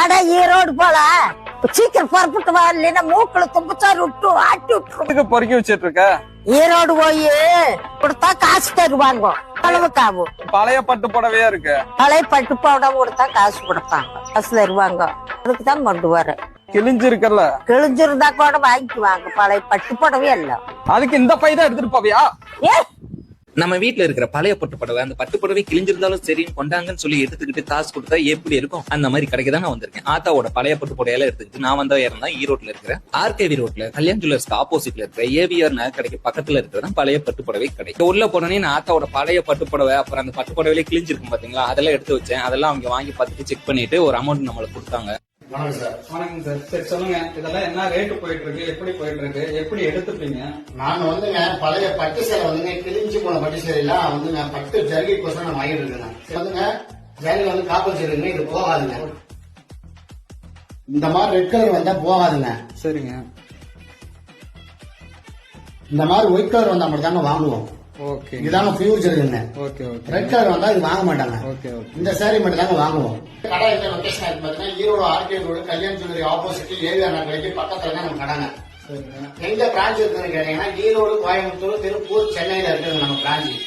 அட ஈரோடு போல சீக்கிரம் புறப்பட்டு வா, இல்லைன்னா மூக்குல தும்பச்சாறு விட்டு ஆட்டி விட்டுரும். பொறுக்கி வச்சிட்டு இருக்க ஈரோடு போய் கொடுத்தா காசு தருவாங்க, அளவுக்காகும். பழைய பட்டு புடவையா இருக்கு. பழைய பட்டு புடவை கொடுத்தா காசு கொடுப்பாங்க, காசு தருவாங்க. அதுக்குதான் கொண்டு வரேன். கிழிஞ்சிருக்கல, கிழிஞ்சிருந்தா கூட வாங்கிக்குவாங்க. பழைய பட்டு புடவை இல்ல. அதுக்கு இந்த பை தான் எடுத்துட்டு போவியா? ஏ நம்ம வீட்டுல இருக்கிற பழைய பட்டு புடவை, அந்த பட்டு புடவை கிழிஞ்சிருந்தாலும் சரின்னு கொண்டாங்கன்னு சொல்லி எடுத்துக்கிட்டு காசு கொடுத்தா எப்படி இருக்கும், அந்த மாதிரி கடைக்கு தான் நான் வந்திருக்கேன். ஆத்தாவோட பழைய பட்டு புடவையெல்லாம் எடுத்துக்கிட்டு நான் வந்தா இருந்தா ஈரோட்ல இருக்கிற ஆர்கேவி ரோட்ல கல்யாண் ஜுவல்லர்ஸ்க்கு ஆப்போசிட்ல இருக்கிற ஏவிஆர் நகை கடைக்கு பக்கத்துல இருக்கிறதா பழைய பட்டு புடவை கடை. உள்ள போனோன்னே நான் ஆத்தாவோட பழைய பட்டு புடவை, அப்புறம் அந்த பட்டு புடவையிலே கிழிஞ்சிருக்கும் பாத்தீங்களா, அதெல்லாம் எடுத்து வச்சேன். அதெல்லாம் அவங்க வாங்கி பார்த்துட்டு செக் பண்ணிட்டு ஒரு அமௌண்ட் நம்மளுக்கு கொடுத்தாங்க. வணக்கம் சார். வணக்கம் சார். சரி சொல்லுங்க, இதெல்லாம் என்ன ரேட்டு போயிட்டு இருக்கு, எப்படி போயிட்டு இருக்கு, எப்படி எடுத்துப்பீங்க? நான் வந்துங்க பழைய பட்டு சேலை வந்துங்க கிழிஞ்சு போன பட்டு சேலையெல்லாம் வந்துங்க பட்டு ஜரிகைக்கோசரம் நான் வாங்கிட்டு இருக்கேன். வந்துங்க ஜரிகை வந்து காப்பல் சேருங்க, இது போகாதுங்க. இந்த மாதிரி ரெட் கலர் வந்தா போகாதுங்க. சரிங்க. இந்த மாதிரி ஒயிட் கலர் வந்தா மட்டும் தாங்க வாங்குவோம். ஓகே. இதுதாங்க பியூர் ஜரிகைங்க. Okay okay. ரெட் கலர் வந்தா இது வாங்க மாட்டாங்க. Okay okay. இந்த சாரி மட்டும் தாங்க வாங்குவோம். கடை எந்த லொகேஷன் ஆயிருக்கு பாத்தீங்கன்னா Erode RK road Kalyan jewellery opposite AVR நகருக்கு பக்கத்துல தான் நம்ம கடைங்க. எங்க பிரான்ச் இருக்குன்னு கேட்டீங்கன்னா ஈரோடு, கோயம்புத்தூர், திருப்பூர், சென்னையில இருக்குங்க நம்ம பிரான்ச்.